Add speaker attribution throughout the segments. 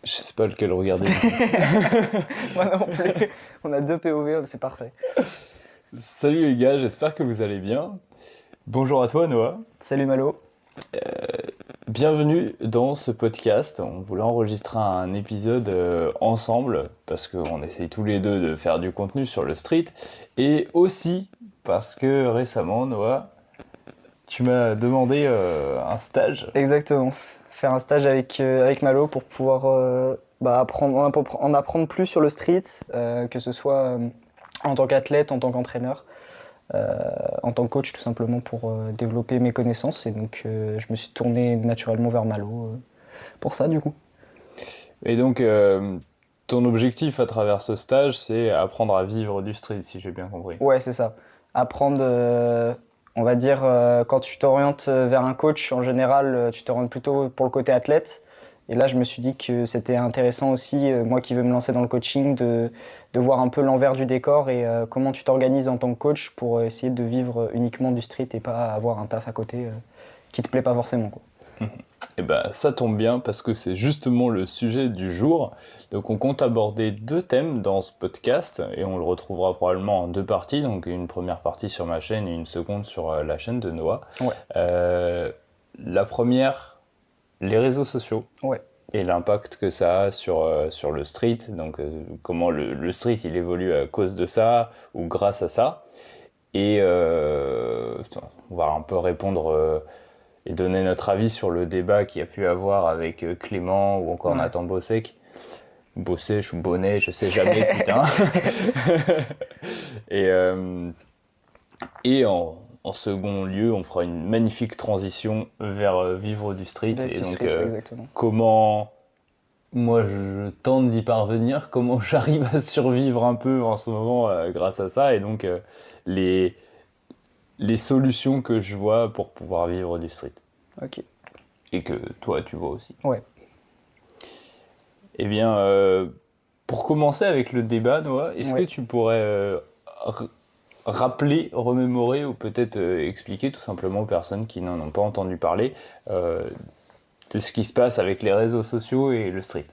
Speaker 1: Je sais pas lequel regarder.
Speaker 2: Moi non plus. On a 2 POV, c'est parfait.
Speaker 1: Salut les gars, j'espère que vous allez bien. Bonjour à toi Noah.
Speaker 2: Salut Malo.
Speaker 1: Bienvenue dans ce podcast. On voulait enregistrer un épisode ensemble parce qu'on essaye tous les deux de faire du contenu sur le street et aussi parce que récemment Noah, tu m'as demandé un stage.
Speaker 2: Exactement. Faire un stage avec Malo pour pouvoir en apprendre plus sur le street, que ce soit en tant qu'athlète, en tant qu'entraîneur, en tant que coach tout simplement pour développer mes connaissances. Et donc je me suis tourné naturellement vers Malo pour ça du coup.
Speaker 1: Et donc ton objectif à travers ce stage, c'est apprendre à vivre du street, si j'ai bien compris.
Speaker 2: Ouais, c'est ça. Apprendre, on va dire, quand tu t'orientes vers un coach, en général, tu t'orientes plutôt pour le côté athlète. Et là, je me suis dit que c'était intéressant aussi, moi qui veux me lancer dans le coaching, de voir un peu l'envers du décor et comment tu t'organises en tant que coach pour essayer de vivre uniquement du street et pas avoir un taf à côté qui te plaît pas forcément, quoi.
Speaker 1: Et ben ça tombe bien parce que c'est justement le sujet du jour. Donc on compte aborder deux thèmes dans ce podcast et on le retrouvera probablement en deux parties. Donc une première partie sur ma chaîne et une seconde sur la chaîne de Noah.
Speaker 2: Ouais,
Speaker 1: La première, les réseaux sociaux
Speaker 2: ouais,
Speaker 1: et l'impact que ça a sur le street. Donc comment le street il évolue à cause de ça ou grâce à ça. Et on va un peu répondre et donner notre avis sur le débat qu'il y a pu avoir avec Clément ou encore
Speaker 2: ouais.
Speaker 1: Nathan Bossec. Bossech ou Bonnet, je sais jamais, putain. Et, en second lieu, on fera une magnifique transition vers vivre du street.
Speaker 2: Avec
Speaker 1: Et
Speaker 2: du
Speaker 1: donc,
Speaker 2: street, ouais, exactement.
Speaker 1: comment moi je tente d'y parvenir, comment j'arrive à survivre un peu en ce moment grâce à ça. Et donc, les, les solutions que je vois pour pouvoir vivre du street.
Speaker 2: Ok,
Speaker 1: Et que toi, tu vois aussi.
Speaker 2: ouais.
Speaker 1: Eh bien, pour commencer avec le débat, Noah, est-ce que
Speaker 2: Ouais.
Speaker 1: tu pourrais rappeler, remémorer ou peut-être expliquer tout simplement aux personnes qui n'en ont pas entendu parler euh, de ce qui se passe avec les réseaux sociaux et le street?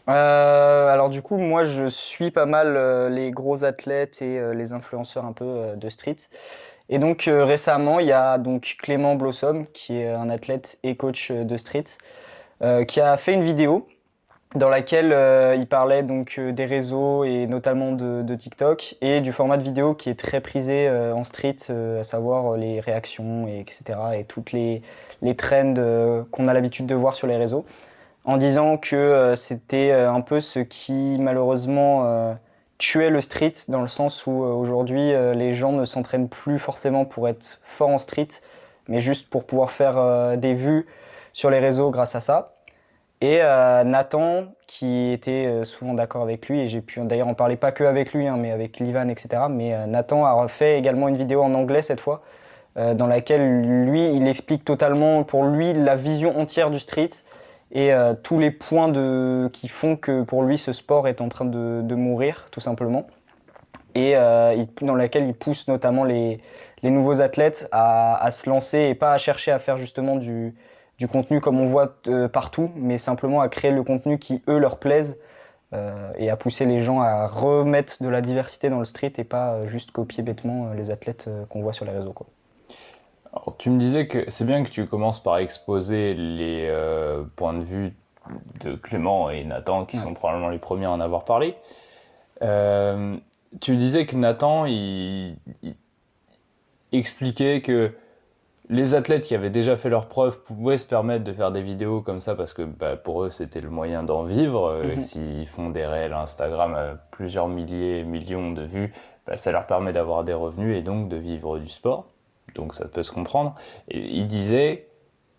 Speaker 2: Alors du coup, moi je suis pas mal les gros athlètes et les influenceurs un peu de street. Et donc récemment, il y a donc Clément Blossom, qui est un athlète et coach de street, qui a fait une vidéo dans laquelle il parlait donc des réseaux et notamment de TikTok et du format de vidéo qui est très prisé en street, à savoir les réactions et etc. et toutes les trends qu'on a l'habitude de voir sur les réseaux en disant que c'était un peu ce qui malheureusement tuait le street dans le sens où aujourd'hui les gens ne s'entraînent plus forcément pour être forts en street, mais juste pour pouvoir faire des vues sur les réseaux grâce à ça. Et Nathan, qui était souvent d'accord avec lui, et j'ai pu d'ailleurs en parler pas que avec lui, hein, mais avec Livan, etc. Mais Nathan a fait également une vidéo en anglais cette fois, dans laquelle lui, il explique totalement pour lui la vision entière du street et tous les points qui font que pour lui ce sport est en train de mourir tout simplement. Et dans laquelle il pousse notamment les nouveaux athlètes à se lancer et pas à chercher à faire justement du contenu comme on voit partout, mais simplement à créer le contenu qui eux leur plaisent et à pousser les gens à remettre de la diversité dans le street et pas juste copier bêtement les athlètes qu'on voit sur les réseaux, quoi.
Speaker 1: Alors, tu me disais que c'est bien que tu commences par exposer les points de vue de Clément et Nathan, qui
Speaker 2: Ouais.
Speaker 1: sont probablement les premiers à en avoir parlé. Euh, Tu disais que Nathan, il expliquait que les athlètes qui avaient déjà fait leurs preuves pouvaient se permettre de faire des vidéos comme ça parce que bah, pour eux c'était le moyen d'en vivre.
Speaker 2: Mhm.
Speaker 1: S'ils font des réels Instagram à plusieurs milliers, millions de vues, bah, ça leur permet d'avoir des revenus et donc de vivre du sport. Donc ça peut se comprendre. Et il disait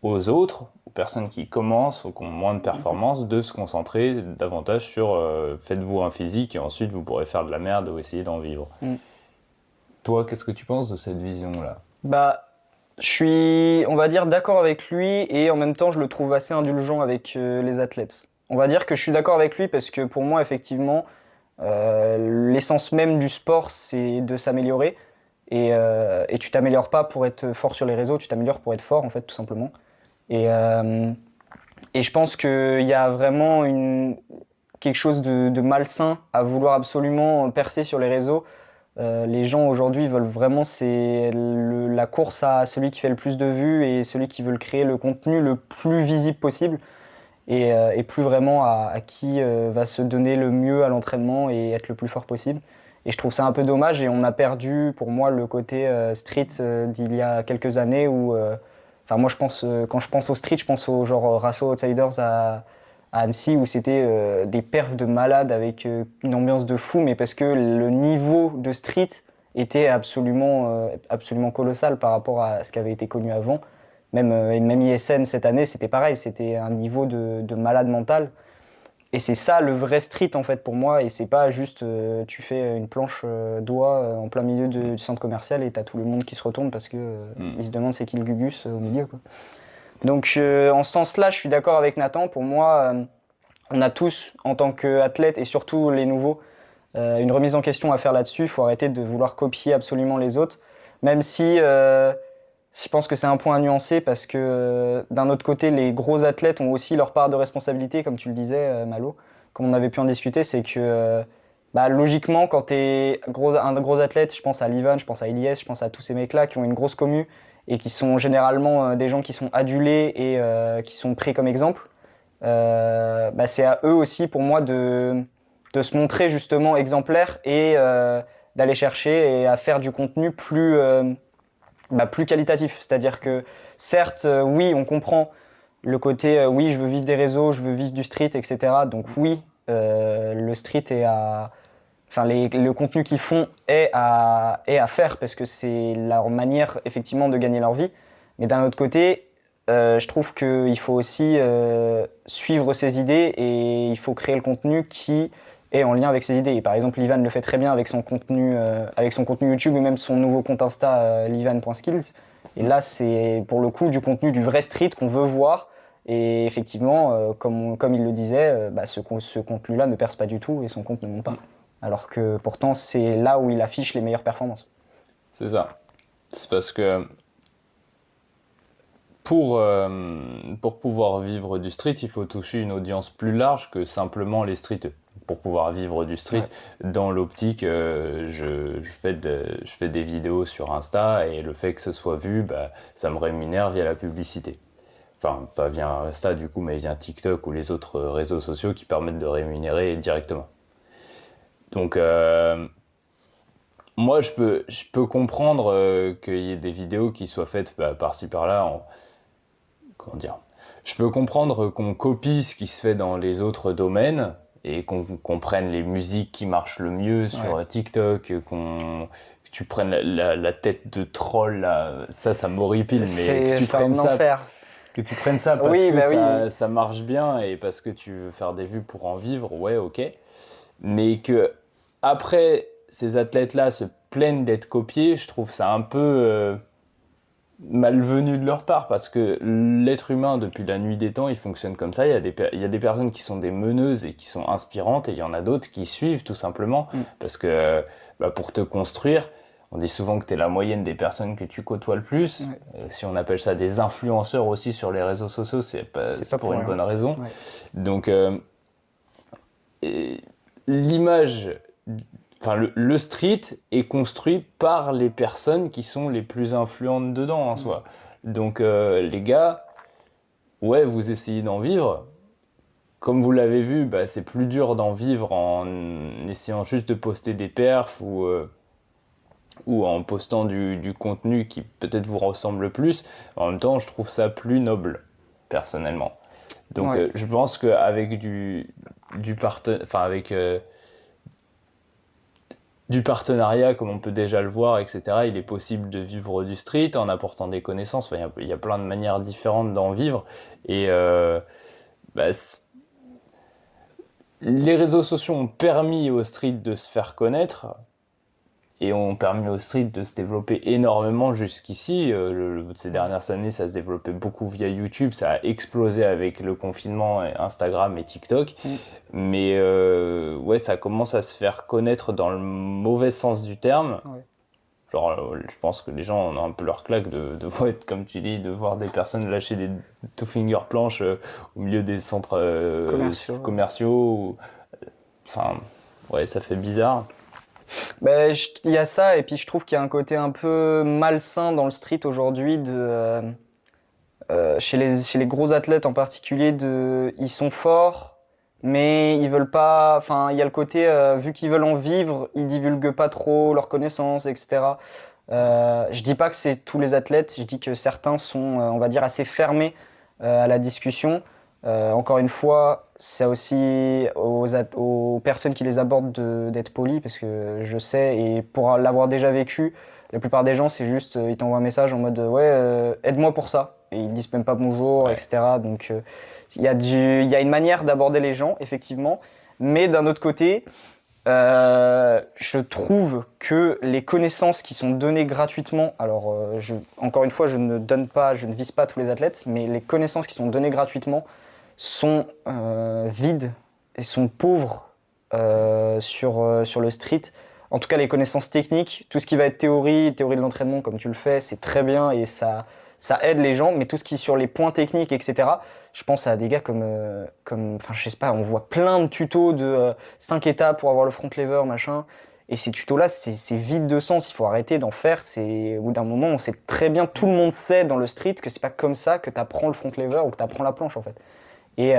Speaker 1: aux autres, aux personnes qui commencent ou qui ont moins de performance, de se concentrer davantage sur faites-vous un physique et ensuite vous pourrez faire de la merde ou essayer d'en vivre.
Speaker 2: Mm.
Speaker 1: Toi, qu'est-ce que tu penses de cette vision-là?
Speaker 2: Bah, je suis, on va dire, d'accord avec lui et en même temps, je le trouve assez indulgent avec les athlètes. On va dire que je suis d'accord avec lui parce que pour moi, effectivement, l'essence même du sport, c'est de s'améliorer et tu t'améliores pas pour être fort sur les réseaux, tu t'améliores pour être fort, en fait, tout simplement. Et, euh, et je pense qu'il y a vraiment quelque chose de malsain à vouloir absolument percer sur les réseaux. Les gens aujourd'hui veulent vraiment, c'est la course à celui qui fait le plus de vues et celui qui veut créer le contenu le plus visible possible et plus vraiment à qui va se donner le mieux à l'entraînement et être le plus fort possible. Et je trouve ça un peu dommage et on a perdu pour moi le côté street d'il y a quelques années où, enfin moi je pense, quand je pense au street, je pense au genre Rasso Outsiders à Annecy où c'était des perfs de malades avec une ambiance de fou, mais parce que le niveau de street était absolument colossal par rapport à ce qui avait été connu avant. Même ISN cette année, c'était pareil, c'était un niveau de malade mental. Et c'est ça le vrai street en fait pour moi, et c'est pas juste tu fais une planche d'oie en plein milieu du centre commercial et t'as tout le monde qui se retourne parce que ils se demandent c'est qui le Gugus au milieu, quoi. Donc en ce sens-là, je suis d'accord avec Nathan. Pour moi, on a tous, en tant qu'athlètes et surtout les nouveaux, une remise en question à faire là-dessus. Il faut arrêter de vouloir copier absolument les autres, même si je pense que c'est un point à nuancer parce que d'un autre côté, les gros athlètes ont aussi leur part de responsabilité, comme tu le disais, Malo. Comme on avait pu en discuter, c'est que bah, logiquement, quand tu es un gros athlète, je pense à Livan, je pense à Ilyes, je pense à tous ces mecs-là qui ont une grosse commu et qui sont généralement des gens qui sont adulés et qui sont pris comme exemple. Bah, c'est à eux aussi pour moi de se montrer justement exemplaires et d'aller chercher et à faire du contenu plus qualitatif. C'est-à-dire que certes, oui, on comprend le côté oui, je veux vivre des réseaux, je veux vivre du street, etc. Donc oui, le street est à... Enfin, le contenu qu'ils font est à faire parce que c'est leur manière effectivement de gagner leur vie. Mais d'un autre côté, je trouve qu'il faut aussi suivre ses idées et il faut créer le contenu qui est en lien avec ses idées. Et par exemple, Livan le fait très bien avec son contenu YouTube ou même son nouveau compte Insta, livan.skills. Et là, c'est pour le coup du contenu du vrai street qu'on veut voir. Et effectivement, comme il le disait, bah, ce contenu-là ne perce pas du tout et son compte ne monte pas. Alors que pourtant, c'est là où il affiche les meilleures performances.
Speaker 1: C'est ça. C'est parce que pour pouvoir vivre du street, il faut toucher une audience plus large que simplement les streeteux. Pour pouvoir vivre du street, dans l'optique, je fais des vidéos sur Insta et le fait que ce soit vu, bah, ça me rémunère via la publicité. Enfin, pas via Insta du coup, mais via TikTok ou les autres réseaux sociaux qui permettent de rémunérer directement. Donc, moi, je peux comprendre qu'il y ait des vidéos qui soient faites par-ci par-là. Comment dire? Je peux comprendre qu'on copie ce qui se fait dans les autres domaines et qu'on prenne les musiques qui marchent le mieux sur TikTok, que tu prennes la tête de troll, là, ça m'horripile, mais que tu prennes ça. Que tu prennes ça parce que ça marche bien et parce que tu veux faire des vues pour en vivre, ouais, ok. Mais que après ces athlètes-là se plaignent d'être copiés, je trouve ça un peu malvenu de leur part parce que l'être humain, depuis la nuit des temps, il fonctionne comme ça. Il y a des personnes qui sont des meneuses et qui sont inspirantes et il y en a d'autres qui suivent tout simplement parce que pour te construire, on dit souvent que tu es la moyenne des personnes que tu côtoies le plus. Et si on appelle ça des influenceurs aussi sur les réseaux sociaux, c'est pas pour une bonne raison. Donc, l'image, enfin le street est construit par les personnes qui sont les plus influentes dedans en soi. Donc, les gars, ouais, vous essayez d'en vivre. Comme vous l'avez vu, c'est plus dur d'en vivre en essayant juste de poster des perfs ou en postant du contenu qui peut-être vous ressemble plus. En même temps, je trouve ça plus noble, personnellement. Donc, je pense qu'avec du partenariat, comme on peut déjà le voir, etc., il est possible de vivre du street en apportant des connaissances. Enfin, il y a plein de manières différentes d'en vivre. Et les réseaux sociaux ont permis au street de se faire connaître et ont permis au street de se développer énormément jusqu'ici. Ces dernières années, ça se développait beaucoup via YouTube, ça a explosé avec le confinement, Instagram et TikTok. Mais ouais, ça commence à se faire connaître dans le mauvais sens du terme. Genre, je pense que les gens ont un peu leur claque de voir, comme tu dis, de voir des personnes lâcher des two-finger planches au milieu des centres commerciaux Enfin, ouais, ça fait bizarre.
Speaker 2: Ben, il y a ça, et puis je trouve qu'il y a un côté un peu malsain dans le street aujourd'hui, chez les gros athlètes en particulier, ils sont forts, mais ils veulent pas. Enfin, il y a le côté, vu qu'ils veulent en vivre, ils divulguent pas trop leurs connaissances, etc. Je dis pas que c'est tous les athlètes, je dis que certains sont, on va dire, assez fermés à la discussion. Encore une fois, c'est aussi aux personnes qui les abordent d'être polis, parce que je sais, et pour l'avoir déjà vécu, la plupart des gens, c'est juste, ils t'envoient un message en mode ouais, aide-moi pour ça. Et ils disent même pas bonjour,
Speaker 1: Ouais.
Speaker 2: etc. Donc il y a une manière d'aborder les gens, effectivement. Mais d'un autre côté, je trouve que les connaissances qui sont données gratuitement, alors encore une fois, je ne vise pas tous les athlètes, mais les connaissances qui sont données gratuitement sont vides et sont pauvres sur le street. En tout cas, les connaissances techniques, tout ce qui va être théorie de l'entraînement, comme tu le fais, c'est très bien et ça aide les gens, mais tout ce qui est sur les points techniques, etc. Je pense à des gars enfin, je sais pas, on voit plein de tutos de 5 étapes pour avoir le front lever, machin. Et ces tutos-là, c'est vide de sens, il faut arrêter d'en faire. Au bout d'un moment, on sait très bien, tout le monde sait dans le street que c'est pas comme ça que tu apprends le front lever ou que tu apprends la planche, en fait. Et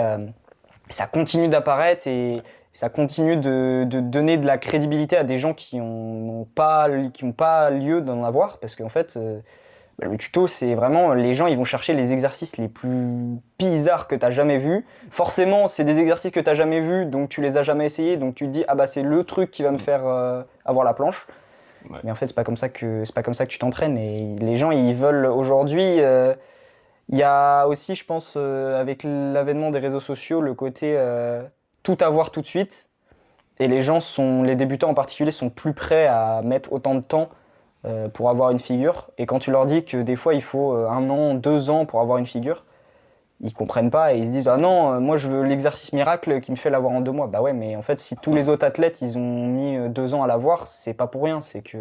Speaker 2: ça continue d'apparaître et ça continue de donner de la crédibilité à des gens qui n'ont pas lieu d'en avoir, parce qu'en fait, le tuto, c'est vraiment, les gens, ils vont chercher les exercices les plus bizarres que tu as jamais vus. Forcément, c'est des exercices que tu n'as jamais vus, donc tu les as jamais essayés, donc tu te dis, ah bah c'est le truc qui va me faire avoir la planche.
Speaker 1: Ouais.
Speaker 2: Mais en fait, c'est pas comme ça que tu t'entraînes. Et les gens, ils veulent aujourd'hui. Il y a aussi, je pense, avec l'avènement des réseaux sociaux, le côté tout avoir tout de suite. Et les débutants en particulier, sont plus prêts à mettre autant de temps pour avoir une figure. Et quand tu leur dis que des fois il faut 1 an, 2 ans pour avoir une figure, ils comprennent pas et ils se disent ah non, moi je veux l'exercice miracle qui me fait l'avoir en 2 mois. Bah ouais, mais en fait si tous les autres athlètes ils ont mis 2 ans à l'avoir, c'est pas pour rien. C'est que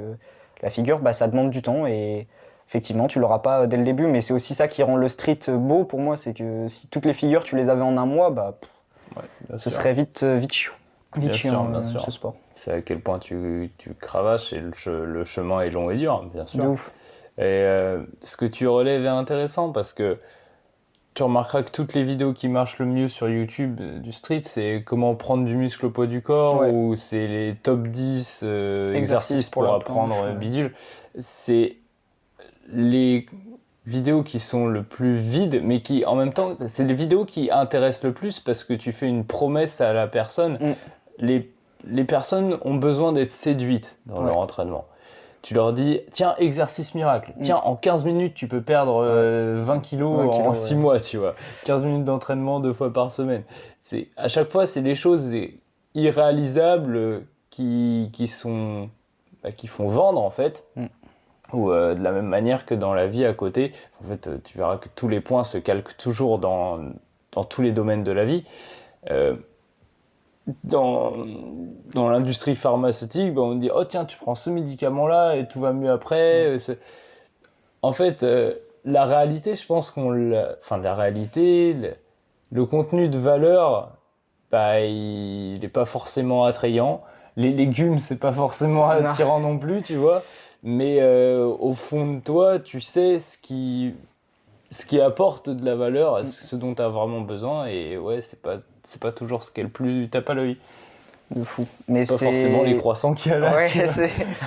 Speaker 2: la figure, bah ça demande du temps et effectivement tu l'auras pas dès le début. Mais c'est aussi ça qui rend le street beau pour moi, c'est que si toutes les figures tu les avais en 1 mois, bah
Speaker 1: Ouais, bien
Speaker 2: ce
Speaker 1: sûr.
Speaker 2: serait vite chiant. Vite
Speaker 1: Bien sûr,
Speaker 2: chiant
Speaker 1: bien sûr.
Speaker 2: ce sport.
Speaker 1: C'est à quel point tu cravaches et le chemin est long et dur, bien sûr.
Speaker 2: De ouf.
Speaker 1: Et ce que tu relèves est intéressant parce que tu remarqueras que toutes les vidéos qui marchent le mieux sur YouTube du street, c'est comment prendre du muscle au poids du corps
Speaker 2: Ouais.
Speaker 1: ou c'est les top 10 exercices pour
Speaker 2: la
Speaker 1: apprendre
Speaker 2: planche, ouais.
Speaker 1: bidule. C'est les vidéos qui sont le plus vides, mais qui en même temps, c'est les vidéos qui intéressent le plus parce que tu fais une promesse à la personne.
Speaker 2: Mm.
Speaker 1: Les personnes ont besoin d'être séduites dans leur entraînement. Tu leur dis, tiens, exercice miracle. Tiens, en 15 minutes, tu peux perdre 20 kilos
Speaker 2: 20 kilos,
Speaker 1: en 6 mois, tu vois. 15 minutes d'entraînement 2 fois par semaine. À chaque fois, c'est des choses irréalisables qui font vendre, en fait.
Speaker 2: Mm.
Speaker 1: Ou de la même manière que dans la vie à côté. En fait, tu verras que tous les points se calquent toujours dans tous les domaines de la vie. Dans l'industrie pharmaceutique, on dit oh tiens, tu prends ce médicament-là et tout va mieux après. En fait, la réalité, je pense la réalité, le contenu de valeur, bah, il n'est pas forcément attrayant. Les légumes, c'est pas forcément attirant non plus, tu vois. Mais au fond de toi, tu sais ce qui apporte de la valeur, ce dont tu as vraiment besoin. Et ouais, c'est pas toujours ce qui est le plus tape à l'œil.
Speaker 2: De fou.
Speaker 1: Mais c'est pas forcément les croissants qu'il y a là.
Speaker 2: Ouais,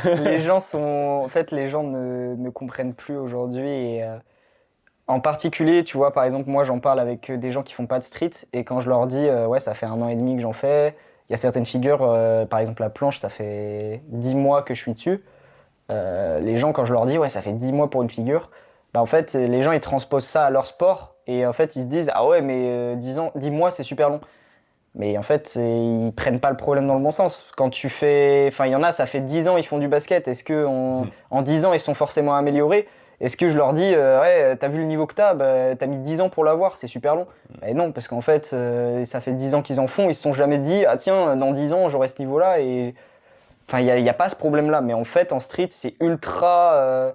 Speaker 2: les gens ne comprennent plus aujourd'hui et en particulier, tu vois, par exemple, moi j'en parle avec des gens qui font pas de street et quand je leur dis ouais, ça fait 1 an et demi que j'en fais, il y a certaines figures, par exemple la planche, ça fait 10 mois que je suis dessus. Les gens, quand je leur dis ouais, ça fait 10 mois pour une figure, bah en fait, les gens ils transposent ça à leur sport et en fait ils se disent ah ouais, mais 10 mois c'est super long. Mais en fait, ils prennent pas le problème dans le bon sens. Quand tu fais. Enfin, il y en a, ça fait 10 ans, ils font du basket. Est-ce en 10 ans, ils sont forcément améliorés? Est-ce que je leur dis, ouais, t'as vu le niveau que t'as mis 10 ans pour l'avoir, c'est super long? Et non, parce qu'en fait, ça fait 10 ans qu'ils en font, ils se sont jamais dit, ah tiens, dans 10 ans, j'aurai ce niveau-là. Et. Enfin, il y a pas ce problème-là. Mais en fait, en street, c'est ultra.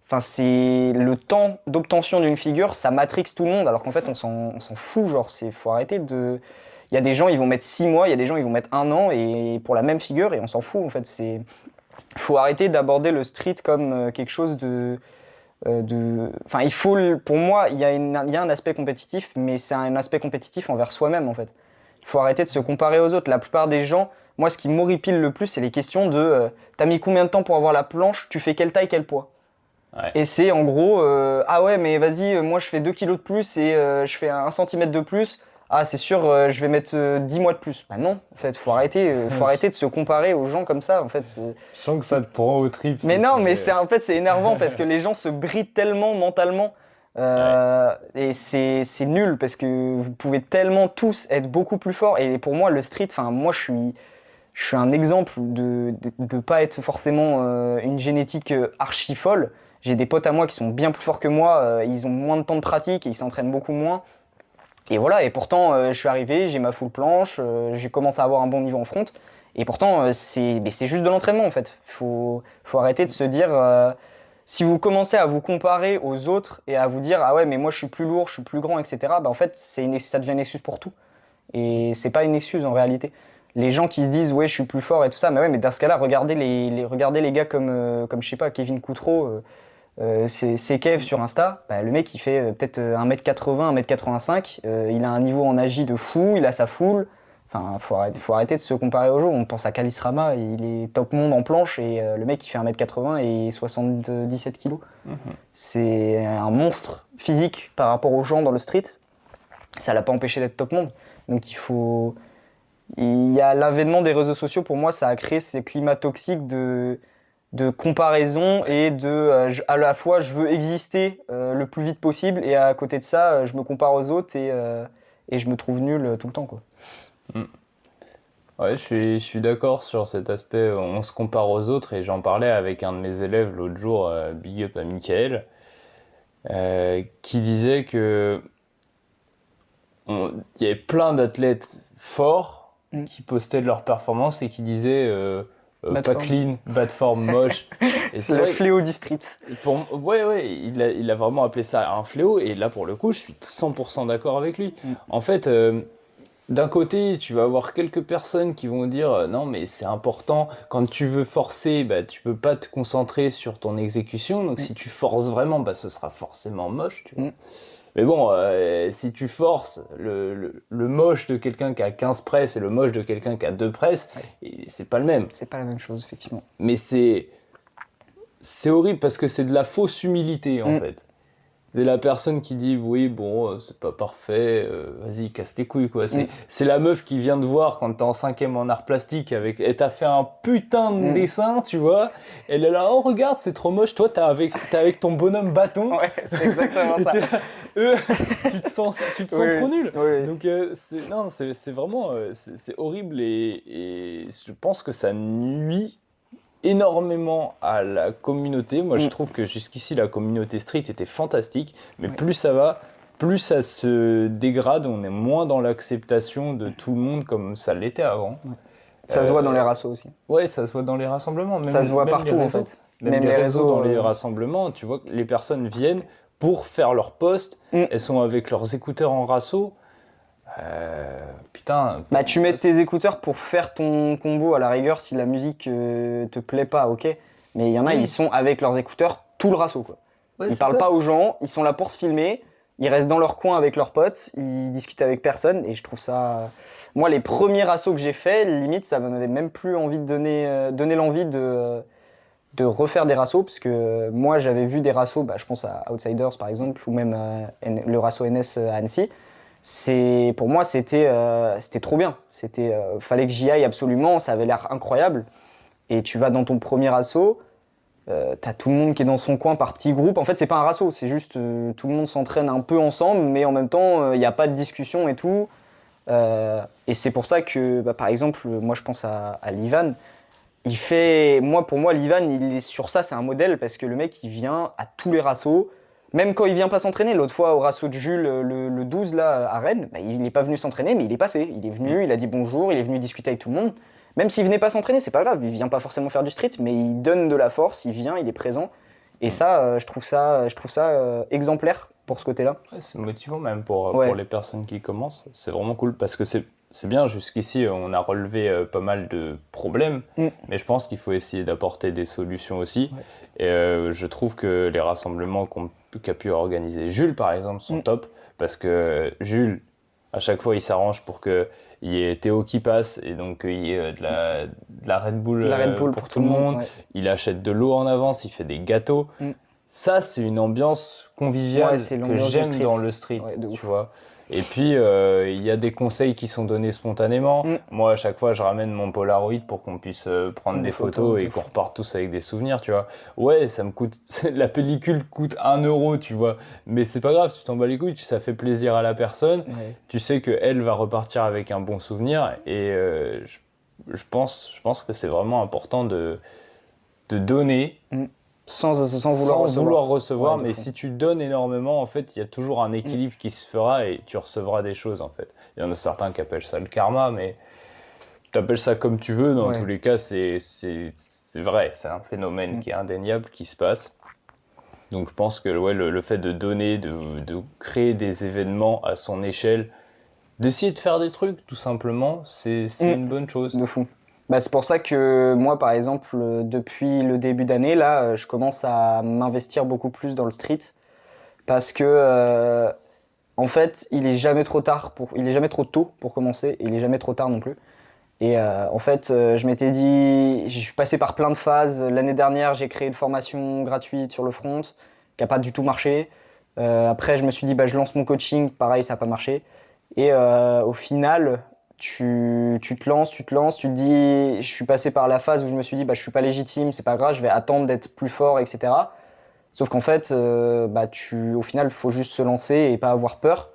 Speaker 2: Enfin, c'est le temps d'obtention d'une figure, ça matrix tout le monde, alors qu'en fait, on s'en fout. Genre, faut arrêter de. Il y a des gens, ils vont mettre 6 mois, il y a des gens, ils vont mettre 1 an et pour la même figure et on s'en fout en fait. Faut arrêter d'aborder le street comme quelque chose enfin, pour moi, il y a un aspect compétitif, mais c'est un aspect compétitif envers soi-même en fait. Il faut arrêter de se comparer aux autres. La plupart des gens, moi, ce qui m'horripile le plus, c'est les questions de t'as mis combien de temps pour avoir la planche, tu fais quelle taille, quel poids.
Speaker 1: Ouais.
Speaker 2: Et c'est en gros, ah ouais, mais vas-y, moi je fais 2 kilos de plus et je fais 1 centimètre de plus. Ah, c'est sûr, je vais mettre 10 mois de plus. Bah non, en fait, faut arrêter de se comparer aux gens comme ça. En fait,
Speaker 1: Je sens que ça te prend au trip.
Speaker 2: mais
Speaker 1: ce
Speaker 2: non, mais
Speaker 1: sujet.
Speaker 2: en fait, c'est énervant parce que les gens se brident tellement mentalement. Et c'est nul parce que vous pouvez tellement tous être beaucoup plus forts. Et pour moi, le street, enfin, moi, je suis un exemple de pas être forcément une génétique archi folle. J'ai des potes à moi qui sont bien plus forts que moi, ils ont moins de temps de pratique et ils s'entraînent beaucoup moins. Et voilà, et pourtant, je suis arrivé, j'ai ma full planche, j'ai commencé à avoir un bon niveau en front. Et pourtant, mais c'est juste de l'entraînement en fait. Faut arrêter de se dire, si vous commencez à vous comparer aux autres et à vous dire, ah ouais, mais moi je suis plus lourd, je suis plus grand, etc., bah en fait, ça devient une excuse pour tout. Et c'est pas une excuse en réalité. Les gens qui se disent, ouais, je suis plus fort et tout ça, mais ouais, mais dans ce cas-là, regardez les gars comme je sais pas, Kevin Coutreau. C'est Kev sur Insta, bah, le mec il fait peut-être 1m80, 1m85, il a un niveau en agi de fou, il a sa foule. Enfin, faut arrêter de se comparer aux gens. On pense à Kalis Rama, il est top monde en planche et le mec il fait 1m80 et 77 kilos. C'est un monstre physique par rapport aux gens dans le street. Ça l'a pas empêché d'être top monde. Donc il y a l'avènement des réseaux sociaux, pour moi ça a créé ces climats toxiques de comparaison et à la fois je veux exister le plus vite possible et à côté de ça je me compare aux autres et je me trouve nul tout le temps quoi.
Speaker 1: Ouais, je suis d'accord sur cet aspect. On se compare aux autres et j'en parlais avec un de mes élèves l'autre jour, big up à Michael, qui disait que il y avait plein d'athlètes forts qui postaient de leurs performances et qui disaient pas clean, bad form, moche. Et
Speaker 2: C'est le fléau du street.
Speaker 1: Ouais, il a vraiment appelé ça un fléau. Et là, pour le coup, je suis 100% d'accord avec lui. En fait, d'un côté, tu vas avoir quelques personnes qui vont dire non, mais c'est important. Quand tu veux forcer, bah, tu peux pas te concentrer sur ton exécution. Donc, si tu forces vraiment, bah, ce sera forcément moche. Tu vois. Mais bon, si tu forces le moche de quelqu'un qui a 15 presses et le moche de quelqu'un qui a 2 presses, c'est pas le même.
Speaker 2: C'est pas la même chose, effectivement.
Speaker 1: Mais c'est horrible parce que c'est de la fausse humilité, en fait. C'est la personne qui dit oui, bon, c'est pas parfait, vas-y, casse les couilles, quoi. C'est la meuf qui vient te voir quand t'es en 5e en art plastique et t'as fait un putain de dessin, tu vois. Elle est là, oh, regarde, c'est trop moche. Toi, t'es avec ton bonhomme bâton.
Speaker 2: Ouais, c'est exactement ça.
Speaker 1: Tu te sens trop nul.
Speaker 2: Oui.
Speaker 1: Donc, c'est vraiment, c'est horrible et je pense que ça nuit énormément à la communauté. Moi, je trouve que jusqu'ici, la communauté street était fantastique, mais plus ça va, plus ça se dégrade. On est moins dans l'acceptation de tout le monde comme ça l'était avant.
Speaker 2: Ça se voit dans les rassos aussi.
Speaker 1: Ouais, ça se voit dans les rassemblements.
Speaker 2: Ça se voit partout, en fait.
Speaker 1: Même les réseaux dans les rassemblements, tu vois que les personnes viennent pour faire leur post. Elles sont avec leurs écouteurs en rasso. Putain.
Speaker 2: Bah, tu mets tes écouteurs pour faire ton combo à la rigueur si la musique te plaît pas, ok. Mais il y en a, ils sont avec leurs écouteurs tout le rasso, quoi. Ils parlent pas aux gens, ils sont là pour se filmer, ils restent dans leur coin avec leurs potes, ils discutent avec personne et je trouve ça. Moi, les premiers rassos que j'ai fait, limite, ça m'avait même plus envie de donner l'envie de refaire des rassos parce que moi, j'avais vu des rassos, bah, je pense à Outsiders par exemple, ou même le rasso NS à Annecy. Pour moi c'était trop bien, fallait que j'y aille absolument, ça avait l'air incroyable et tu vas dans ton premier assaut, t'as tout le monde qui est dans son coin par petits groupes. En fait c'est pas un rasso, c'est juste tout le monde s'entraîne un peu ensemble mais en même temps il n'y a pas de discussion et tout et c'est pour ça que bah, par exemple moi je pense à Livan. Pour moi Livan il est sur ça, c'est un modèle parce que le mec il vient à tous les rassos. Même quand il vient pas s'entraîner, l'autre fois au rasso de Jules, le 12 là à Rennes, bah, il n'est pas venu s'entraîner, mais il est passé. Il est venu, il a dit bonjour, il est venu discuter avec tout le monde. Même s'il venait pas s'entraîner, c'est pas grave, il vient pas forcément faire du street, mais il donne de la force, il vient, il est présent. Et ça, je trouve ça exemplaire pour ce côté-là.
Speaker 1: Ouais, c'est motivant même pour les personnes qui commencent. C'est vraiment cool parce que c'est bien, jusqu'ici, on a relevé pas mal de problèmes,
Speaker 2: Mm.
Speaker 1: mais je pense qu'il faut essayer d'apporter des solutions aussi.
Speaker 2: Ouais.
Speaker 1: Et je trouve que les rassemblements qu'a pu organiser Jules, par exemple, sont
Speaker 2: Mm.
Speaker 1: top, parce que Jules, à chaque fois, il s'arrange pour qu'il y ait Théo qui passe, et donc il y ait de la Red Bull,
Speaker 2: La Red Bull
Speaker 1: pour tout le monde.
Speaker 2: ouais.
Speaker 1: Il achète de l'eau en avance, il fait des gâteaux.
Speaker 2: Mm.
Speaker 1: Ça, c'est une ambiance
Speaker 2: Ouais,
Speaker 1: conviviale
Speaker 2: c'est
Speaker 1: que
Speaker 2: l'ambiance du
Speaker 1: j'aime
Speaker 2: street.
Speaker 1: dans le street,
Speaker 2: Ouais, de
Speaker 1: tu
Speaker 2: ouf.
Speaker 1: vois. Et puis, il y a des conseils qui sont donnés spontanément.
Speaker 2: Mm.
Speaker 1: Moi, à chaque fois, je ramène mon Polaroid pour qu'on puisse prendre des photos et
Speaker 2: de
Speaker 1: qu'on
Speaker 2: fou.
Speaker 1: reparte tous avec des souvenirs, tu vois. Ouais, ça me coûte... La pellicule coûte 1 euro, tu vois. Mais c'est pas grave, tu t'en bats les couilles, ça fait plaisir à la personne.
Speaker 2: Ouais.
Speaker 1: Tu sais qu'elle va repartir avec un bon souvenir. Et je pense que c'est vraiment important de donner
Speaker 2: Mm. Sans
Speaker 1: sans
Speaker 2: vouloir recevoir.
Speaker 1: vouloir recevoir,
Speaker 2: Ouais, de
Speaker 1: mais
Speaker 2: fou.
Speaker 1: si tu donnes énormément, en fait, il y a toujours un
Speaker 2: Mm.
Speaker 1: équilibre qui se fera et tu recevras des choses, en fait. Il y en a certains qui appellent ça le karma, mais tu appelles ça comme tu veux. Dans
Speaker 2: Ouais.
Speaker 1: tous les cas, c'est vrai, c'est un phénomène
Speaker 2: Mm.
Speaker 1: qui est indéniable, qui se passe. Donc je pense que ouais, le fait de donner, de créer des événements à son échelle, d'essayer de faire des trucs, tout simplement, c'est une bonne chose.
Speaker 2: De fou. Bah, c'est pour ça que moi, par exemple, depuis le début d'année, là, je commence à m'investir beaucoup plus dans le street parce que, en fait, il est jamais trop tôt pour commencer, et il est jamais trop tard non plus. Et en fait, je m'étais dit, je suis passé par plein de phases. L'année dernière, j'ai créé une formation gratuite sur le front, qui a pas du tout marché. Après, je me suis dit, bah, je lance mon coaching, pareil, ça n'a pas marché. Et au final, tu te lances, tu te dis, je suis passé par la phase où je me suis dit, bah, je suis pas légitime, c'est pas grave, je vais attendre d'être plus fort, etc. Sauf qu'en fait, bah, au final, il faut juste se lancer et pas avoir peur.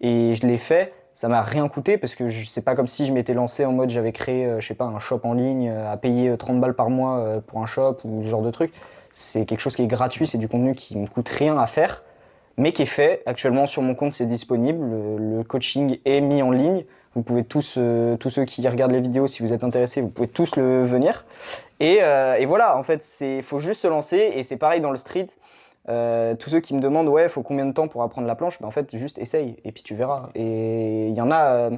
Speaker 2: Et je l'ai fait. Ça m'a rien coûté parce que c'est pas comme si je m'étais lancé en mode j'avais créé, je sais pas, un shop en ligne à payer 30 balles par mois pour un shop ou ce genre de truc. C'est quelque chose qui est gratuit, c'est du contenu qui me coûte rien à faire, mais qui est fait. Actuellement sur mon compte, c'est disponible. Le coaching est mis en ligne. Vous pouvez tous ceux qui regardent les vidéos, si vous êtes intéressés, vous pouvez tous le venir. Et voilà, en fait, faut juste se lancer. Et c'est pareil dans le street. Tous ceux qui me demandent, ouais, faut combien de temps pour apprendre la planche, ben en fait, juste essaye et puis tu verras. Et il y en a,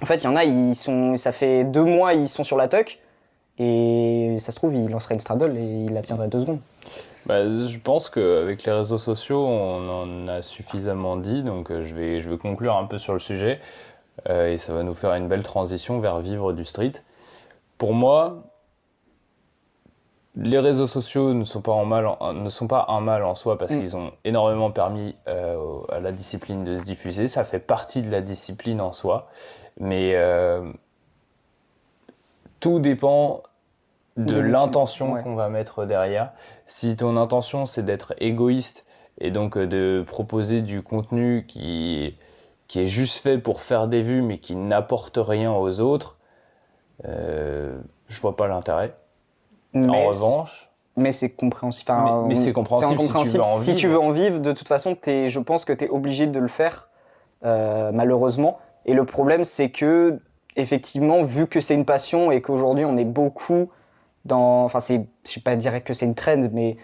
Speaker 2: en fait, il y en a, ça fait 2 mois, ils sont sur la tuck. Et ça se trouve, il lancerait une straddle et il la tiendrait 2 secondes.
Speaker 1: Bah, je pense qu'avec les réseaux sociaux, on en a suffisamment dit, donc je vais conclure un peu sur le sujet, et ça va nous faire une belle transition vers vivre du street. Pour moi, les réseaux sociaux ne sont pas un mal en soi parce qu'ils ont énormément permis à la discipline de se diffuser. Ça fait partie de la discipline en soi, mais tout dépend de l'intention
Speaker 2: Ouais.
Speaker 1: qu'on va mettre derrière. Si ton intention c'est d'être égoïste et donc de proposer du contenu qui est juste fait pour faire des vues mais qui n'apporte rien aux autres, je vois pas l'intérêt. En revanche,
Speaker 2: mais c'est compréhensible.
Speaker 1: mais c'est compréhensible si tu veux en
Speaker 2: Si tu
Speaker 1: vivre.
Speaker 2: veux en vivre, de toute façon, je pense que tu es obligé de le faire, malheureusement. Et le problème, c'est que, effectivement, vu que c'est une passion et qu'aujourd'hui on est beaucoup enfin, je ne vais pas dire que c'est une trend, mais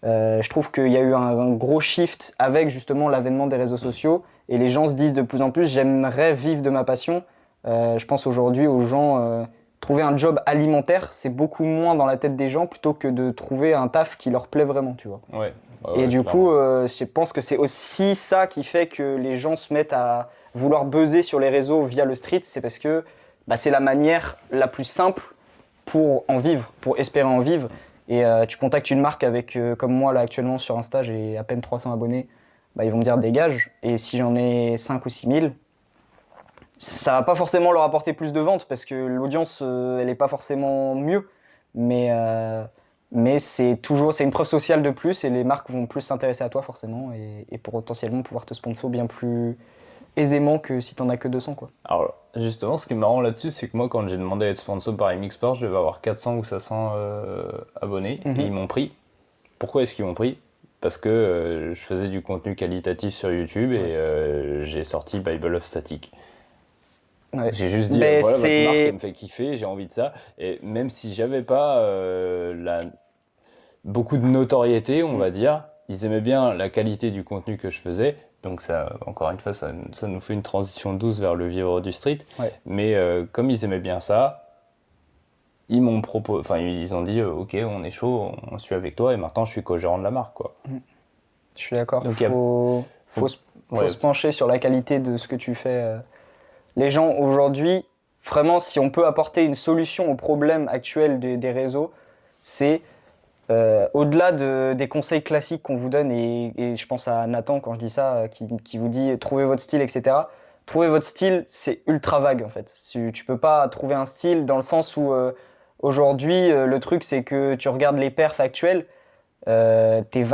Speaker 2: je trouve qu'il y a eu un gros shift avec justement l'avènement des réseaux sociaux et les gens se disent de plus en plus, j'aimerais vivre de ma passion. Je pense aujourd'hui aux gens, trouver un job alimentaire, c'est beaucoup moins dans la tête des gens plutôt que de trouver un taf qui leur plaît vraiment, tu vois.
Speaker 1: Ouais.
Speaker 2: Et du
Speaker 1: clairement.
Speaker 2: coup, je pense que c'est aussi ça qui fait que les gens se mettent à vouloir buzzer sur les réseaux via le street, c'est parce que bah, c'est la manière la plus simple pour en vivre, pour espérer en vivre. Et tu contactes une marque avec, comme moi là actuellement sur Insta, j'ai à peine 300 abonnés, bah, ils vont me dire dégage. Et si j'en ai 5 ou 6 000, ça va pas forcément leur apporter plus de ventes parce que l'audience, elle est pas forcément mieux. Mais c'est une preuve sociale de plus et les marques vont plus s'intéresser à toi forcément et potentiellement pouvoir te sponsor bien plus aisément que si t'en as que 200 quoi.
Speaker 1: Alors, justement, ce qui est marrant là-dessus, c'est que moi, quand j'ai demandé à être sponsor par MX Sport, je devais avoir 400 ou 500 abonnés et ils m'ont pris. Pourquoi est-ce qu'ils m'ont pris? Parce que je faisais du contenu qualitatif sur YouTube et j'ai sorti Bible of Static.
Speaker 2: Ouais.
Speaker 1: J'ai juste dit,
Speaker 2: Mais
Speaker 1: voilà, votre marque, elle me fait kiffer, j'ai envie de ça. Et même si j'avais pas beaucoup de notoriété, on va dire, ils aimaient bien la qualité du contenu que je faisais. Donc ça, encore une fois, ça nous fait une transition douce vers le vivre du street.
Speaker 2: Ouais.
Speaker 1: Mais comme ils aimaient bien ça, ils ont dit ok, on est chaud, on suit avec toi et maintenant je suis co-gérant de la marque, quoi.
Speaker 2: Je suis d'accord.
Speaker 1: Donc il y a-
Speaker 2: Faut
Speaker 1: ouais,
Speaker 2: se pencher sur la qualité de ce que tu fais. Les gens aujourd'hui, vraiment, si on peut apporter une solution au problème actuel des réseaux, c'est au-delà des conseils classiques qu'on vous donne, et je pense à Nathan quand je dis ça, qui vous dit trouvez votre style, etc. Trouver votre style, c'est ultra vague en fait. Tu peux pas trouver un style dans le sens où aujourd'hui, le truc c'est que tu regardes les perfs actuels, t'es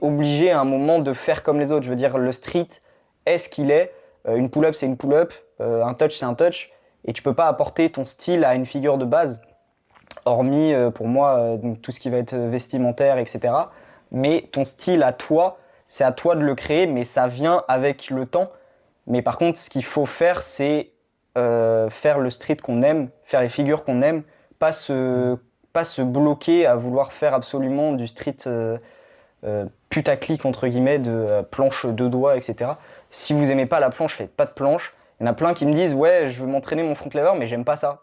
Speaker 2: obligé à un moment de faire comme les autres. Je veux dire, le street est ce qu'il est. Une pull-up, c'est une pull-up. Un touch, c'est un touch. Et tu peux pas apporter ton style à une figure de base, hormis pour moi donc tout ce qui va être vestimentaire, etc. Mais ton style à toi, c'est à toi de le créer, mais ça vient avec le temps. Mais par contre, ce qu'il faut faire, c'est faire le street qu'on aime, faire les figures qu'on aime, pas se, pas se bloquer à vouloir faire absolument du street putaclic, entre guillemets, de planche deux doigts, etc. Si vous aimez pas la planche, faites pas de planche. Il y en a plein qui me disent ouais, je veux m'entraîner mon front lever, mais j'aime pas ça.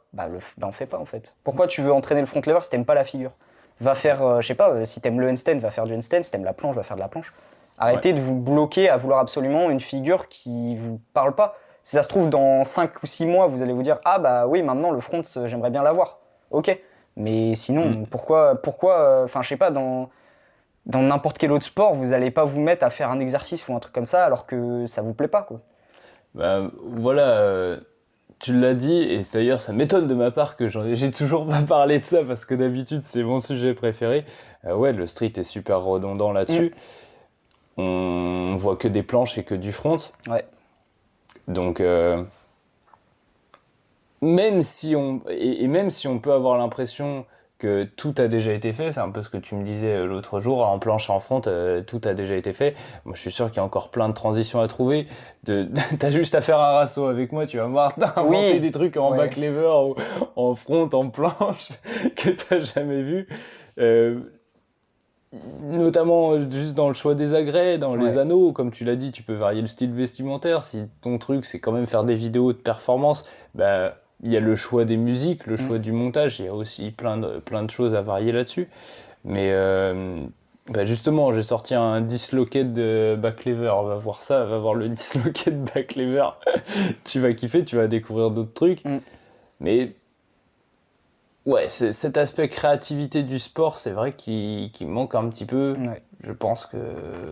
Speaker 2: On fait pas en fait. Pourquoi tu veux entraîner le front lever si t'aimes pas la figure? Va faire, je sais pas, si t'aimes le handstand, va faire du handstand. Si t'aimes la planche, va faire de la planche. Arrêtez de vous bloquer à vouloir absolument une figure qui vous parle pas. Si ça se trouve, dans 5 ou 6 mois, vous allez vous dire ah bah oui, maintenant le front, j'aimerais bien l'avoir. Ok. Mais sinon, enfin je sais pas, dans n'importe quel autre sport, vous n'allez pas vous mettre à faire un exercice ou un truc comme ça alors que ça vous plaît pas, quoi.
Speaker 1: bah, voilà, tu l'as dit, et d'ailleurs ça m'étonne de ma part que j'ai toujours pas parlé de ça parce que d'habitude c'est mon sujet préféré. Ouais, le street est super redondant là-dessus. On voit que des planches et que du front.
Speaker 2: Ouais.
Speaker 1: Donc, même si on peut avoir l'impression que tout a déjà été fait, c'est un peu ce que tu me disais l'autre jour, en planche et en front, tout a déjà été fait. Moi, je suis sûr qu'il y a encore plein de transitions à trouver. T'as juste à faire un rasso avec moi, tu vas voir, t'as inventé des trucs en back lever, ou en front, en planche, que t'as jamais vu. Notamment juste dans le choix des agrès, dans les anneaux, comme tu l'as dit, tu peux varier le style vestimentaire. Si ton truc c'est quand même faire des vidéos de performance, bah il y a le choix des musiques, le choix du montage, il y a aussi plein de choses à varier là-dessus. Mais bah justement, j'ai sorti un dislocated de back lever, va voir ça, va voir le dislocated back lever. Tu vas kiffer, tu vas découvrir d'autres trucs. Mais ouais, cet aspect créativité du sport, c'est vrai qu'il manque un petit peu.
Speaker 2: Ouais.
Speaker 1: Je pense que...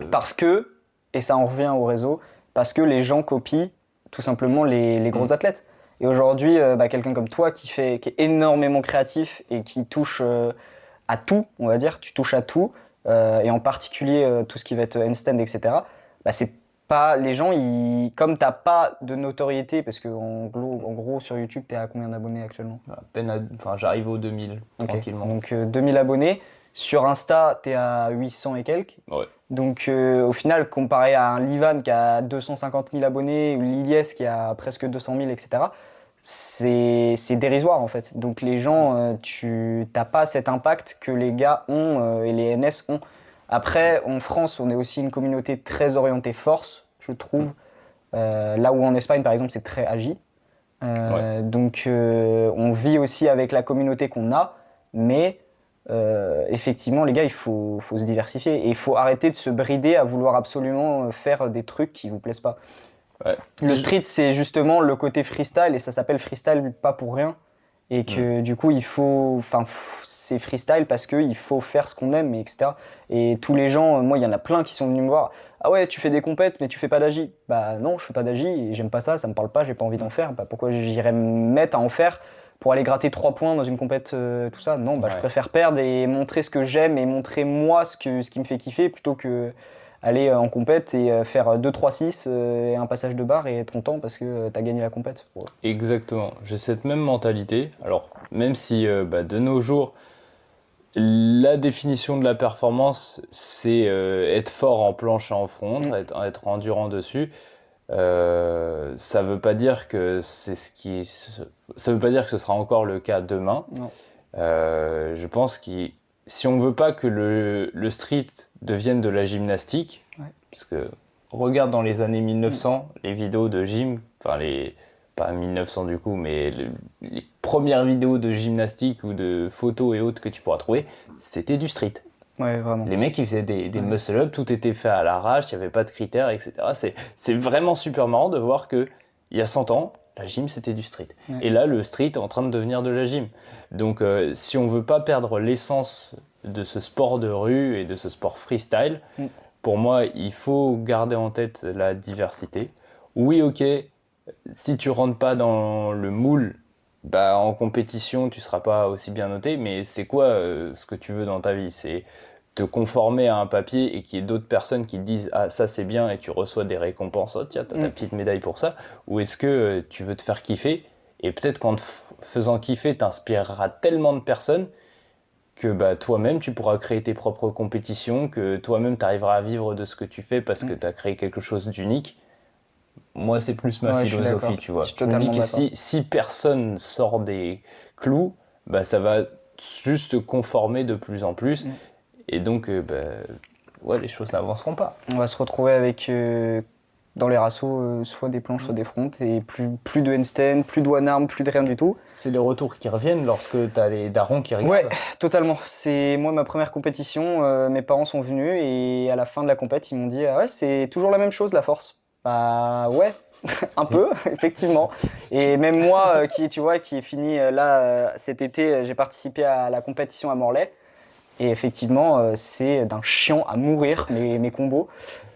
Speaker 2: Parce que, et ça en revient au réseau, parce que les gens copient tout simplement les gros athlètes. Et aujourd'hui, quelqu'un comme toi qui est énormément créatif et qui touche à tout, on va dire, tu touches à tout, et en particulier tout ce qui va être handstand, etc. C'est pas les gens, comme t'as pas de notoriété, parce que en gros sur YouTube, t'es à combien d'abonnés actuellement?
Speaker 1: J'arrive aux 2000, tranquillement.
Speaker 2: Donc 2000 abonnés. Sur Insta, t'es à 800 et quelques.
Speaker 1: Ouais.
Speaker 2: Donc au final, comparé à un Livan qui a 250 000 abonnés, ou l'Iliès qui a presque 200 000, etc., c'est dérisoire en fait. Donc les gens, tu n'as pas cet impact que les gars ont et les NS ont. Après, en France, on est aussi une communauté très orientée force, je trouve. Là où en Espagne, par exemple, c'est très agi. Donc on vit aussi avec la communauté qu'on a, mais effectivement, les gars, il faut se diversifier et il faut arrêter de se brider à vouloir absolument faire des trucs qui vous plaisent pas.
Speaker 1: Ouais.
Speaker 2: Le street, c'est justement le côté freestyle et ça s'appelle freestyle pas pour rien. Et que du coup, c'est freestyle parce qu'il faut faire ce qu'on aime, etc. Et tous les gens, moi, il y en a plein qui sont venus me voir. Ah ouais, tu fais des compètes, mais tu fais pas d'agi. Bah non, je fais pas d'agi et j'aime pas ça, ça me parle pas, j'ai pas envie d'en faire. Pourquoi j'irais me mettre à en faire pour aller gratter 3 points dans une compète, tout ça? Non, je préfère perdre et montrer ce que j'aime et montrer moi ce qui me fait kiffer plutôt que aller en compète et faire 2-3-6 et un passage de barre et être content parce que t'as gagné la compète. Ouais.
Speaker 1: Exactement, j'ai cette même mentalité. Alors, même si de nos jours, la définition de la performance, c'est être fort en planche et en front, être endurant dessus. Ça veut pas dire que ça veut pas dire que ce sera encore le cas demain.
Speaker 2: Non.
Speaker 1: Je pense qu'il si on veut pas que le street devienne de la gymnastique, parce que regarde dans les années 1900, les vidéos de gym, enfin pas 1900 du coup, mais les premières vidéos de gymnastique ou de photos et autres que tu pourras trouver, c'était du street.
Speaker 2: Ouais, vraiment.
Speaker 1: Les mecs, ils faisaient des muscle-up, tout était fait à l'arrache, il n'y avait pas de critères, etc. C'est vraiment super marrant de voir qu'il y a 100 ans, la gym, c'était du street.
Speaker 2: Ouais.
Speaker 1: Et là, le street est en train de devenir de la gym. Donc, si on ne veut pas perdre l'essence de ce sport de rue et de ce sport freestyle, pour moi, il faut garder en tête la diversité. Oui, ok, si tu rentres pas dans le moule, bah, en compétition, tu seras pas aussi bien noté, mais c'est quoi ce que tu veux dans ta vie? C'est te conformer à un papier et qu'il y ait d'autres personnes qui te disent ah ça c'est bien et tu reçois des récompenses, oh, tiens t'as ta petite médaille pour ça, ou est-ce que tu veux te faire kiffer et peut-être qu'en te faisant kiffer t'inspireras tellement de personnes que bah, toi-même tu pourras créer tes propres compétitions, que toi-même tu arriveras à vivre de ce que tu fais parce que tu as créé quelque chose d'unique. Moi c'est plus ma philosophie, tu vois.
Speaker 2: Je suis
Speaker 1: Je me dis
Speaker 2: totalement
Speaker 1: que si personne sort des clous, bah, ça va juste te conformer de plus en plus. Et donc, ouais, les choses n'avanceront pas.
Speaker 2: On va se retrouver avec, dans les rassos, soit des planches, soit des frontes, et plus de handstand, plus de one arm, plus de rien du tout.
Speaker 1: C'est les retours qui reviennent lorsque tu as les darons qui regardent.
Speaker 2: Ouais, totalement. C'est moi ma première compétition, mes parents sont venus et à la fin de la compète, ils m'ont dit ah ouais, c'est toujours la même chose la force. Bah ouais, un peu, effectivement. Et même moi, qui ai fini là cet été, j'ai participé à la compétition à Morlaix. Et effectivement, c'est d'un chiant à mourir, mes combos.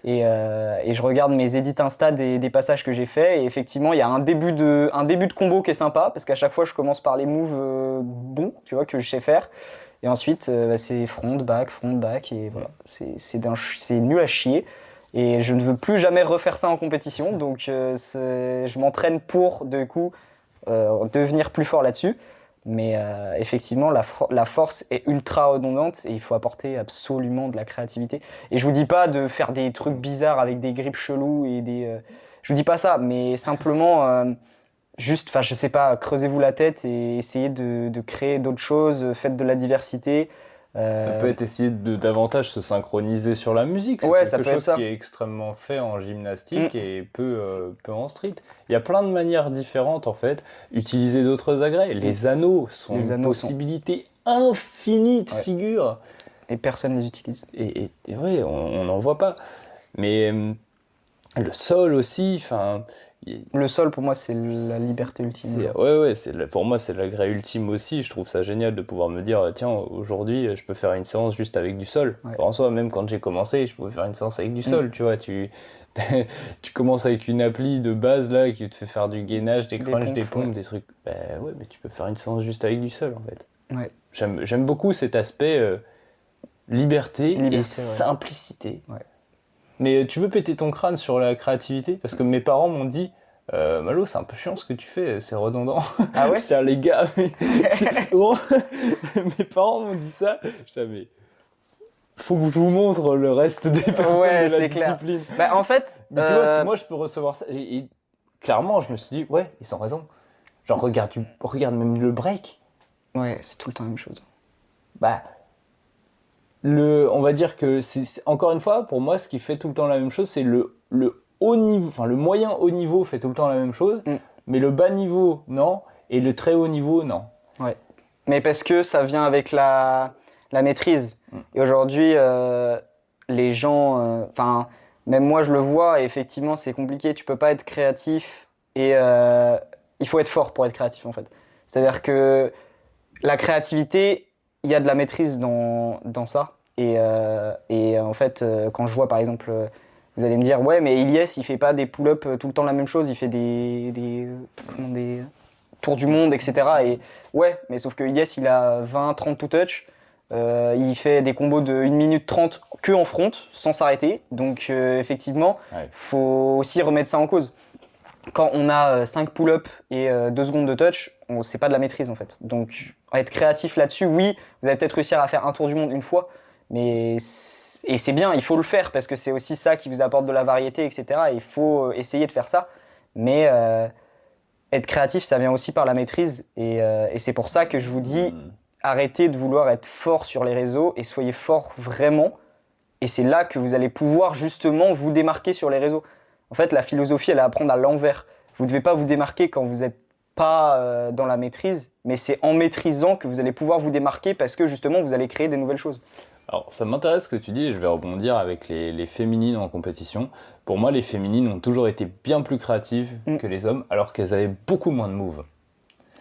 Speaker 2: Et je regarde mes edits Insta des passages que j'ai faits. Et effectivement, il y a un début de combo qui est sympa, parce qu'à chaque fois, je commence par les moves bons, tu vois, que je sais faire. Et ensuite, c'est front, back. Et voilà, c'est nul à chier. Et je ne veux plus jamais refaire ça en compétition. Donc, je m'entraîne pour, du coup, devenir plus fort là-dessus. Mais effectivement, la force est ultra redondante et il faut apporter absolument de la créativité. Et je vous dis pas de faire des trucs bizarres avec des grips chelous et je vous dis pas ça, mais simplement juste, enfin je sais pas, creusez-vous la tête et essayez de créer d'autres choses, faites de la diversité.
Speaker 1: Ça peut être essayer de davantage se synchroniser sur la musique. C'est
Speaker 2: Ouais, ça
Speaker 1: quelque
Speaker 2: peut être
Speaker 1: chose
Speaker 2: ça.
Speaker 1: qui est extrêmement fait en gymnastique et peu en street. Il y a plein de manières différentes en fait. Utiliser d'autres agrès. Les anneaux sont une possibilité infinie de figures.
Speaker 2: Et personne les utilise.
Speaker 1: Et ouais, on n'en voit pas. Mais le sol aussi, enfin.
Speaker 2: Le sol, pour moi, c'est la liberté ultime.
Speaker 1: Ouais, pour moi, c'est l'agrès ultime aussi. Je trouve ça génial de pouvoir me dire, tiens, aujourd'hui, je peux faire une séance juste avec du sol. Ouais. En soi, même quand j'ai commencé, je pouvais faire une séance avec du sol, tu vois. Tu commences avec une appli de base, là, qui te fait faire du gainage, des crunchs, des pompes, des trucs. Ben ouais, mais tu peux faire une séance juste avec du sol, en fait.
Speaker 2: Ouais.
Speaker 1: J'aime beaucoup cet aspect liberté et simplicité.
Speaker 2: Ouais.
Speaker 1: Mais tu veux péter ton crâne sur la créativité? Parce que mes parents m'ont dit Malo, c'est un peu chiant ce que tu fais, c'est redondant.
Speaker 2: Ah ouais?
Speaker 1: Je dis, les gars, mais... mes parents m'ont dit ça. Je dis, mais faut que je vous montre le reste des personnes de la discipline.
Speaker 2: Bah, en fait,
Speaker 1: mais tu vois, si moi je peux recevoir ça, et clairement, je me suis dit, ouais, ils ont raison. Genre, regarde même le break.
Speaker 2: Ouais, c'est tout le temps la même chose.
Speaker 1: Bah. On va dire que c'est encore une fois, pour moi, ce qui fait tout le temps la même chose, c'est le haut niveau, enfin le moyen haut niveau fait tout le temps la même chose, mais le bas niveau, non, et le très haut niveau, non.
Speaker 2: Ouais. Mais parce que ça vient avec la maîtrise. Et aujourd'hui, les gens, enfin, même moi je le vois, et effectivement c'est compliqué, tu peux pas être créatif, et il faut être fort pour être créatif en fait. C'est-à-dire que la créativité, il y a de la maîtrise dans ça. Et en fait, quand je vois par exemple, vous allez me dire, ouais, mais Ilyes, il fait pas des pull-ups tout le temps la même chose, il fait des tours du monde, etc. Et ouais, mais sauf que Ilyes, il a 20-30 to touch, il fait des combos de 1 minute 30 que en front, sans s'arrêter. Donc effectivement, faut aussi remettre ça en cause. Quand on a 5 pull-ups et 2 secondes de touch, c'est pas de la maîtrise en fait. Donc être créatif là-dessus, oui, vous allez peut-être réussir à faire un tour du monde une fois, mais c'est bien, il faut le faire parce que c'est aussi ça qui vous apporte de la variété, etc. Et il faut essayer de faire ça, mais être créatif, ça vient aussi par la maîtrise et c'est pour ça que je vous dis, arrêtez de vouloir être fort sur les réseaux et soyez fort vraiment. Et c'est là que vous allez pouvoir justement vous démarquer sur les réseaux. En fait, la philosophie, elle est à apprendre à l'envers. Vous ne devez pas vous démarquer quand vous n'êtes pas dans la maîtrise, mais c'est en maîtrisant que vous allez pouvoir vous démarquer parce que justement, vous allez créer des nouvelles choses.
Speaker 1: Alors, ça m'intéresse ce que tu dis et je vais rebondir avec les féminines en compétition. Pour moi, les féminines ont toujours été bien plus créatives que les hommes, alors qu'elles avaient beaucoup moins de moves.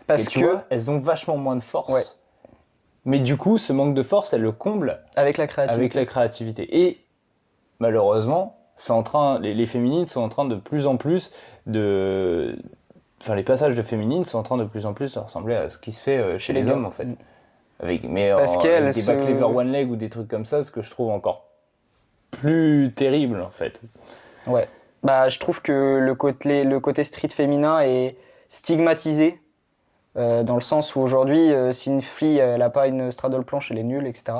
Speaker 2: Parce
Speaker 1: et tu
Speaker 2: que,
Speaker 1: vois, elles ont vachement moins de force.
Speaker 2: Ouais.
Speaker 1: Mais du coup, ce manque de force, elles le comblent
Speaker 2: avec la créativité.
Speaker 1: avec la créativité. Et malheureusement, les féminines sont en train de plus en plus de... Enfin, les passages de féminines sont en train de plus en plus de ressembler à ce qui se fait chez les hommes, en fait. Avec des back lever one leg ou des trucs comme ça, ce que je trouve encore plus terrible, en fait.
Speaker 2: Ouais. Bah, je trouve que le côté street féminin est stigmatisé. Dans le sens où aujourd'hui, si une fille elle n'a pas une straddle planche, elle est nulle, etc.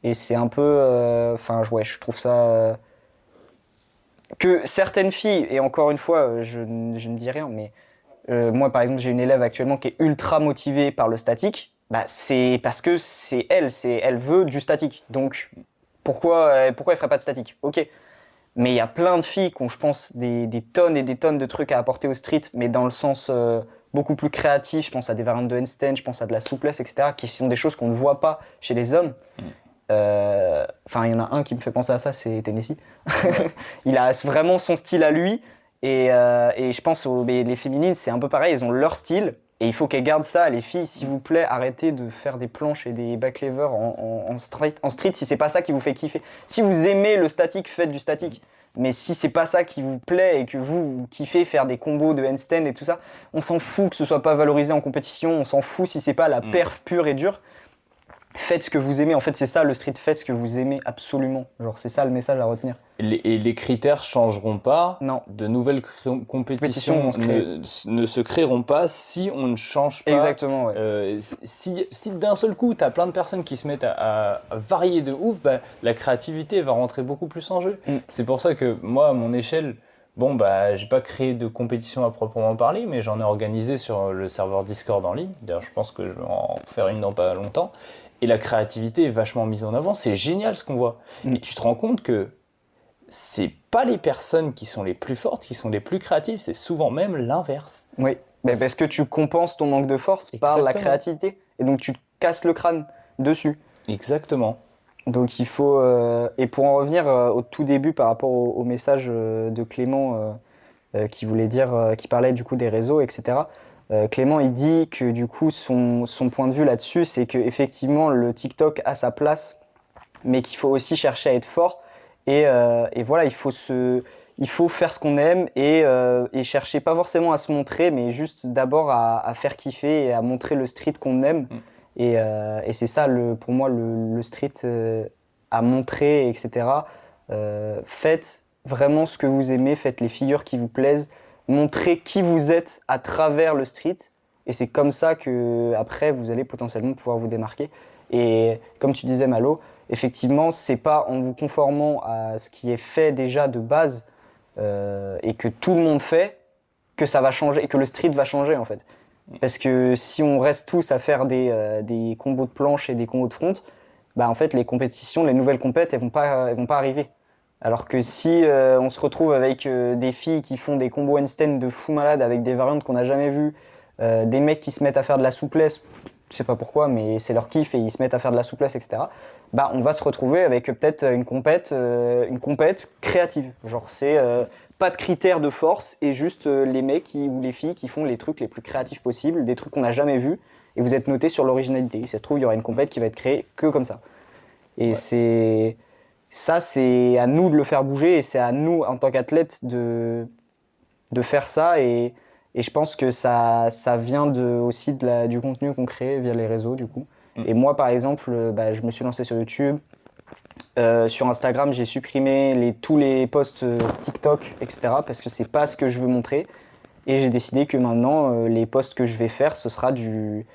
Speaker 2: Et c'est un peu... je trouve ça... que certaines filles, et encore une fois, je ne dis rien, mais moi par exemple, j'ai une élève actuellement qui est ultra motivée par le statique, bah, c'est parce que elle veut du statique. Donc pourquoi elle ferait pas de statique? Ok. Mais il y a plein de filles qui ont, je pense, des tonnes et des tonnes de trucs à apporter au street, mais dans le sens beaucoup plus créatif. Je pense à des variantes de handstand, je pense à de la souplesse, etc., qui sont des choses qu'on ne voit pas chez les hommes. Il y en a un qui me fait penser à ça, c'est Tennessee. Il a vraiment son style à lui. Et je pense les féminines, c'est un peu pareil, elles ont leur style. Et il faut qu'elles gardent ça. Les filles, s'il vous plaît, arrêtez de faire des planches et des back levers en street si c'est pas ça qui vous fait kiffer. Si vous aimez le statique, faites du statique. Mais si c'est pas ça qui vous plaît et que vous kiffez faire des combos de handstand et tout ça, on s'en fout que ce soit pas valorisé en compétition, on s'en fout si c'est pas la perf pure et dure. Faites ce que vous aimez. En fait, c'est ça le street. Faites ce que vous aimez absolument. Genre, c'est ça le message à retenir.
Speaker 1: Et les critères changeront pas.
Speaker 2: Non.
Speaker 1: De nouvelles compétitions ne se créeront pas si on ne change pas.
Speaker 2: Exactement, ouais.
Speaker 1: Si d'un seul coup, tu as plein de personnes qui se mettent à varier de ouf, bah, la créativité va rentrer beaucoup plus en jeu. C'est pour ça que moi, à mon échelle, j'ai pas créé de compétition à proprement parler, mais j'en ai organisé sur le serveur Discord en ligne. D'ailleurs, je pense que je vais en faire une dans pas longtemps. Et la créativité est vachement mise en avant. C'est génial ce qu'on voit. Et tu te rends compte que c'est pas les personnes qui sont les plus fortes, qui sont les plus créatives, c'est souvent même l'inverse.
Speaker 2: Oui, mais parce que tu compenses ton manque de force par la créativité. Et donc tu te casses le crâne dessus.
Speaker 1: Exactement.
Speaker 2: Donc il faut... Et pour en revenir au tout début par rapport au message de Clément qui parlait du coup des réseaux, etc. Clément, il dit que du coup, son point de vue là-dessus, c'est qu'effectivement, le TikTok a sa place, mais qu'il faut aussi chercher à être fort. Et voilà, il faut faire ce qu'on aime et chercher pas forcément à se montrer, mais juste d'abord à faire kiffer et à montrer le street qu'on aime. Et c'est ça, pour moi, le street à montrer, etc. Faites vraiment ce que vous aimez, faites les figures qui vous plaisent. Montrez qui vous êtes à travers le street et c'est comme ça que après vous allez potentiellement pouvoir vous démarquer. Et comme tu disais Malo, effectivement c'est pas en vous conformant à ce qui est fait déjà de base et que tout le monde fait que ça va changer et que le street va changer en fait. Parce que si on reste tous à faire des combos de planche et des combos de front, bah en fait les compétitions, les nouvelles compètes elles vont pas arriver. Alors que si on se retrouve avec des filles qui font des combos handstand de fou malade avec des variantes qu'on n'a jamais vues, des mecs qui se mettent à faire de la souplesse, je sais pas pourquoi, mais c'est leur kiff et ils se mettent à faire de la souplesse, etc. Bah, on va se retrouver avec peut-être une compète créative. Genre c'est pas de critères de force et juste les mecs ou les filles qui font les trucs les plus créatifs possibles, des trucs qu'on n'a jamais vus et vous êtes notés sur l'originalité. Si ça se trouve, il y aura une compète qui va être créée que comme ça. Et ça, c'est à nous de le faire bouger et c'est à nous, en tant qu'athlètes, de faire ça. Et je pense que ça vient aussi du contenu qu'on crée via les réseaux, du coup. Et moi, par exemple, je me suis lancé sur YouTube. Sur Instagram, j'ai supprimé tous les posts TikTok, etc. parce que c'est pas ce que je veux montrer. Et j'ai décidé que maintenant, les posts que je vais faire, ce sera du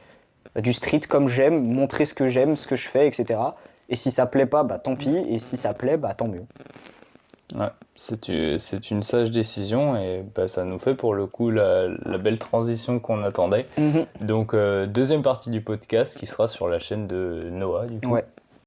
Speaker 2: street comme j'aime, montrer ce que j'aime, ce que je fais, etc. Et si ça plaît pas, bah tant pis. Et si ça plaît, bah tant mieux.
Speaker 1: Ouais, c'est une sage décision et bah, ça nous fait pour le coup la belle transition qu'on attendait.
Speaker 2: Mhm.
Speaker 1: Donc, deuxième partie du podcast qui sera sur la chaîne de Noah, du coup.
Speaker 2: Ouais.